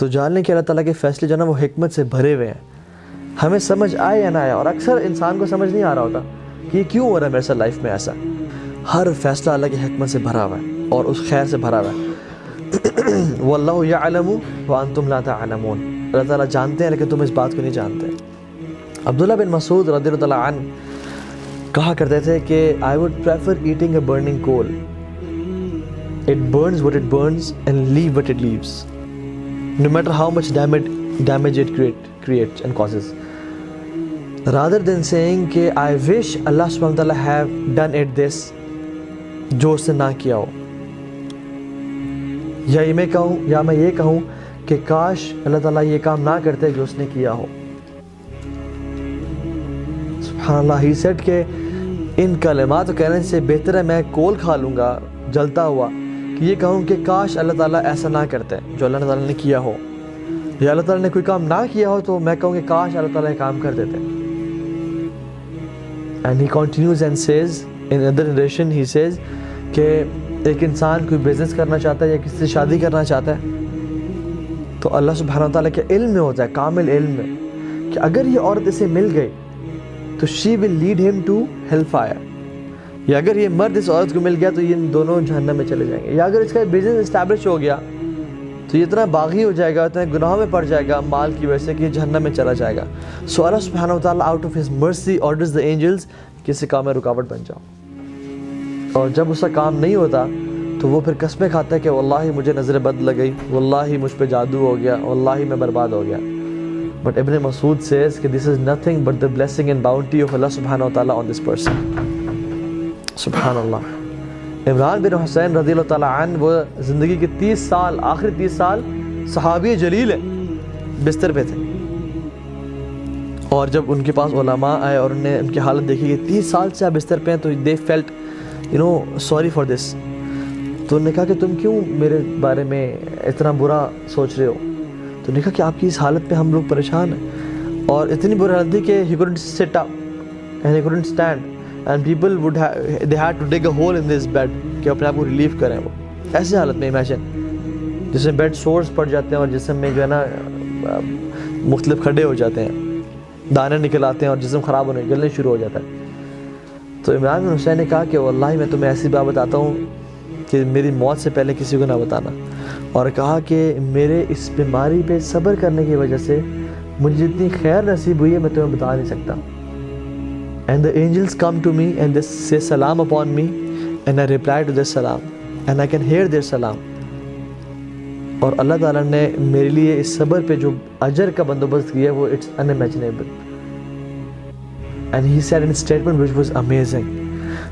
تو جان لیں کہ اللہ تعالیٰ کے فیصلے جو ہے نا وہ حکمت سے بھرے ہوئے ہیں. ہمیں سمجھ آئے یا نہ آئے, اور اکثر انسان کو سمجھ نہیں آ رہا ہوتا کہ یہ کیوں ہو رہا ہے میرے ساتھ لائف میں ایسا. ہر فیصلہ اللہ کی حکمت سے بھرا ہوا ہے اور اس خیر سے بھرا ہوا ہے. واللہ یعلم وانتم لا تعلمون, اللہ تعالیٰ جانتے ہیں لیکن تم اس بات کو نہیں جانتے. عبداللہ بن مسعود رضی اللہ تعالیٰ عنہ کہا کرتے تھے کہ I would prefer eating a burning coal. It burns what it burns and leave what it leaves, no matter how much damage it creates and causes, rather than saying کہ I wish Allah subhanahu wa ta'ala have done it this, جو اس نے نہ کیا ہو. یا میں یہ کہوں کہ کاش اللہ تعالیٰ یہ کام نہ کرتے جو اس نے کیا ہو. سبحان اللہ. He said کہ ان کلمات کہنے سے بہتر ہے میں کول کھا لوں گا جلتا ہوا کہ یہ کہوں کہ کاش اللہ تعالیٰ ایسا نہ کرتے جو اللہ تعالیٰ نے کیا ہو, یا اللہ تعالیٰ نے کوئی کام نہ کیا ہو تو میں کہوں کہ کاش اللہ تعالیٰ یہ کام کر دیتے. And he continues and says in another narration, he says کہ ایک انسان کوئی بزنس کرنا چاہتا ہے یا کسی سے شادی کرنا چاہتا ہے تو اللہ سبحانہ وتعالیٰ کے علم میں ہوتا ہے, کامل علم میں, کہ اگر یہ عورت اسے مل گئی تو she will lead him to hellfire, یا اگر یہ مرد اس عورت کو مل گیا تو یہ دونوں جہنم میں چلے جائیں گے, یا اگر اس کا بزنس اسٹیبلش ہو گیا تو یہ اتنا باغی ہو جائے گا, اتنا گناہوں میں پڑ جائے گا مال کی وجہ سے کہ یہ جہنم میں چلا جائے گا. سو اللہ سبحانہ وتعالیٰ out of his mercy orders the angels کہ اس کام میں رکاوٹ بن جاؤ. اور جب اس کا کام نہیں ہوتا تو وہ پھر قسمیں کھاتا ہے کہ واللہ مجھے نظر بد لگ گئی, واللہ مجھ پہ جادو ہو گیا, واللہ میں برباد ہو گیا. But Ibn Masud says کہ this is nothing but the blessing and bounty of Allah subhanahu wa ta'ala on this person. سبحان اللہ. عمران بن حسین رضی اللہ تعالیٰ عنہ وہ زندگی کے 30 سال, آخری 30 سال صحابی جلیل ہیں, بستر پہ تھے, اور جب ان کے پاس علماء آئے اور انہوں نے ان کی حالت دیکھی کہ 30 سال سے آپ بستر پہ ہیں تو they felt sorry for this. تو انہوں نے کہا کہ تم کیوں میرے بارے میں اتنا برا سوچ رہے ہو. تو انہوں نے کہا کہ آپ کی اس حالت پہ ہم لوگ پریشان ہیں, اور اتنی بری حالت تھی کہ he couldn't sit up and he couldn't stand and people they had to dig a hole in this bed کہ اپنے آپ کو ریلیف کریں. وہ ایسی حالت میں امیجن جس میں بیڈ سورس پڑ جاتے ہیں اور جسم میں جو ہے نا مختلف کھڈے ہو جاتے ہیں, دانے نکل آتے ہیں اور جسم خراب ہونے جلنے شروع ہو جاتا ہے. تو عمران بن حسین نے کہا کہ واللہ میں تمہیں ایسی بات بتاتا ہوں کہ میری موت سے پہلے کسی کو نہ بتانا, اور کہا کہ میرے اس بیماری پہ صبر کرنے کی وجہ سے مجھے اتنی خیر نصیب ہوئی ہے میں تمہیں بتا نہیں سکتا. And the angels come to me and they say salam upon me and I reply to their salam and I can hear their salam. اور اللہ تعالیٰ نے میرے لیے اس صبر پہ جو اجر کا بندوبست کیا وہ it's unimaginable. And he said in a statement which was amazing.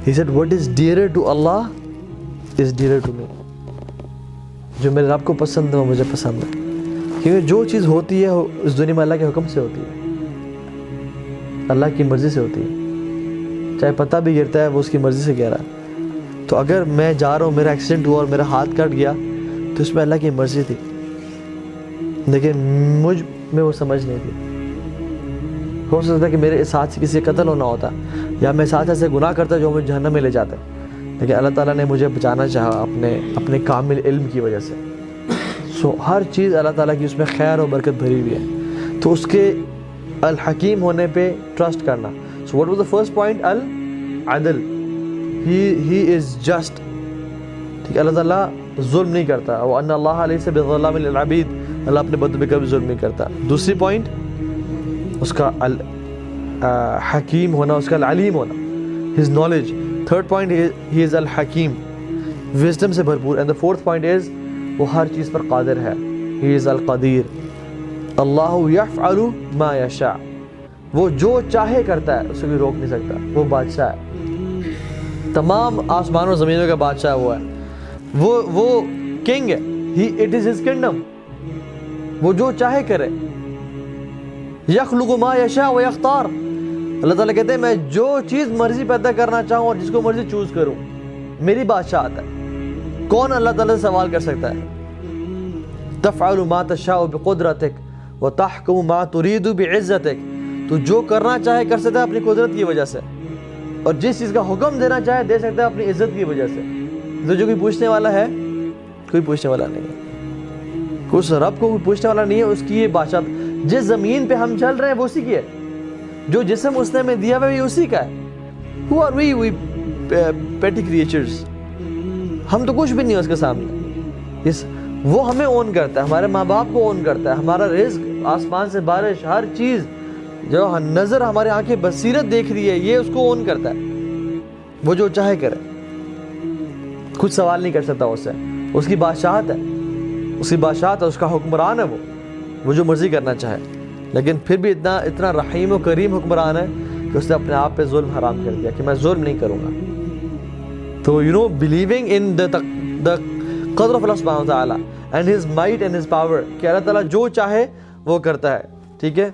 He said what is dearer to Allah is dearer to me. جو میرے رب کو پسند ہے وہ مجھے پسند ہے, کیونکہ جو چیز ہوتی ہے اس دنیا میں اللہ کے حکم سے ہوتی ہے, اللہ کی مرضی سے ہوتی ہے. چاہے پتہ بھی گرتا ہے وہ اس کی مرضی سے گرا ہے. تو اگر میں جا رہا ہوں, میرا ایکسیڈنٹ ہوا اور میرا ہاتھ کٹ گیا تو اس میں اللہ کی مرضی تھی, لیکن مجھ میں وہ سمجھ نہیں تھی. ہو سکتا ہے کہ میرے ساتھ سے کسی کا قتل ہونا ہوتا, یا میں ساتھ ایسے گناہ کرتا جو مجھے جہنم میں لے جاتا, لیکن اللہ تعالیٰ نے مجھے بچانا چاہا اپنے کامل علم کی وجہ سے. سو ہر چیز اللہ تعالیٰ کی اس میں خیر و برکت بھری ہوئی ہے, تو اس کے الحکیم ہونے پہ ٹرسٹ کرنا. So what was the first point? العدل. He is just. ٹھیک ہے, اللہ تعالیٰ ظلم نہیں کرتا. وَأَنَّ اللَّهَ لَيْسَ بِظَلَّامٍ لِلْعَبِيدِ, اللہ اپنے بندوں پہ کبھی ظلم نہیں کرتا. دوسری پوائنٹ اس کا حکیم ہونا, اس کا العلیم ہونا, his knowledge. Third point is he is al-Hakim, wisdom سے بھرپور. And the fourth point is وہ ہر چیز پر قادر ہے, he is al-Qadir. اللہ یفعل ما یشاء, وہ جو چاہے کرتا ہے, اسے کوئی روک نہیں سکتا. وہ بادشاہ ہے, تمام آسمان و زمینوں کا بادشاہ وہ ہے, وہ کنگ ہے. It is his kingdom. وہ جو چاہے کرے. یخلق ما یشاء و یختار. اللہ تعالیٰ کہتے ہیں میں جو چیز مرضی پیدا کرنا چاہوں اور جس کو مرضی چوز کروں, میری بادشاہت ہے. کون اللہ تعالیٰ سے سوال کر سکتا ہے؟ تفعل ما تشاء بقدرتک وتحکم ما ترید بعزتک. تو جو کرنا چاہے کر سکتا ہے اپنی قدرت کی وجہ سے, اور جس چیز کا حکم دینا چاہے دے سکتا ہے اپنی عزت کی وجہ سے. تو جو کوئی پوچھنے والا ہے؟ کوئی پوچھنے والا نہیں ہے. اس رب کو کوئی پوچھنے والا نہیں ہے, اس کی یہ بادشاہ. جس زمین پہ ہم چل رہے ہیں وہ اسی کی ہے, جو جسم اس نے ہمیں دیا ہوا ہے یہ اسی کا ہے. Who are we petty creatures, ہم تو کچھ بھی نہیں ہے اس کے سامنے. وہ ہمیں اون کرتا ہے, ہمارے ماں باپ کو اون کرتا ہے, ہمارا رزق, آسمان سے بارش, ہر چیز جو نظر ہمارے آنکھیں بصیرت دیکھ رہی ہے, یہ اس کو اون کرتا ہے. وہ جو چاہے کرے, کچھ سوال نہیں کر سکتا اس سے. اس کی بادشاہت ہے, اس کی بادشاہت ہے, اس کا حکمران ہے, وہ جو مرضی کرنا چاہے. لیکن پھر بھی اتنا رحیم و کریم حکمران ہے کہ اس نے اپنے آپ پہ ظلم حرام کر دیا کہ میں ظلم نہیں کروں گا. تو believing in the قدر of Allah subhanahu wa ta'ala and his might and his power, کہ اللہ تعالیٰ جو چاہے وہ کرتا ہے. ٹھیک ہے.